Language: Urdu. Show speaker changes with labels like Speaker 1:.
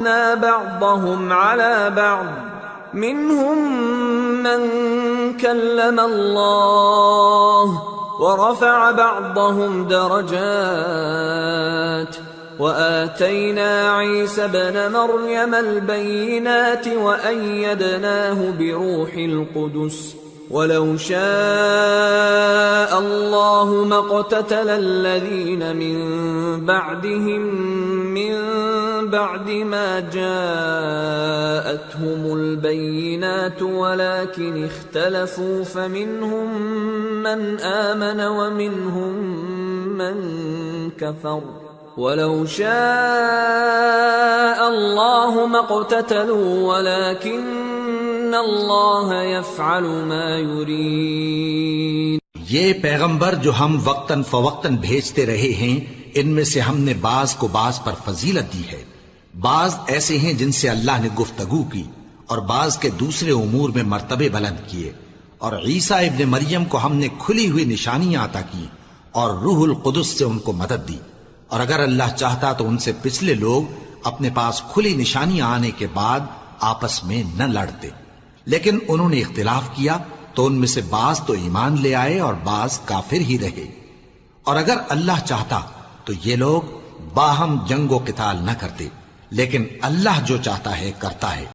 Speaker 1: بعضهم على بعض منهم من كلم الله ورفع بعضهم درجات وآتينا عيسى ابن مريم البينات وأيدناه بروح القدس ولو شاء الله ما اقتتل الذين من بعدهم من بعد ما جاءتهم البينات ولكن اختلفوا فمنهم من آمن ومنهم من كفر ولو شاء الله ما اقتتلوا ولكن اللہ یفعل ما یرید۔
Speaker 2: یہ پیغمبر جو ہم وقتاً فوقتاً بھیجتے رہے ہیں، ان میں سے ہم نے بعض کو بعض پر فضیلت دی ہے، بعض ایسے ہیں جن سے اللہ نے گفتگو کی، اور بعض کے دوسرے امور میں مرتبے بلند کیے، اور عیسیٰ ابن مریم کو ہم نے کھلی ہوئی نشانیاں عطا کی اور روح القدس سے ان کو مدد دی، اور اگر اللہ چاہتا تو ان سے پچھلے لوگ اپنے پاس کھلی نشانیاں آنے کے بعد آپس میں نہ لڑتے، لیکن انہوں نے اختلاف کیا تو ان میں سے بعض تو ایمان لے آئے اور بعض کافر ہی رہے، اور اگر اللہ چاہتا تو یہ لوگ باہم جنگ و قتال نہ کرتے، لیکن اللہ جو چاہتا ہے کرتا ہے۔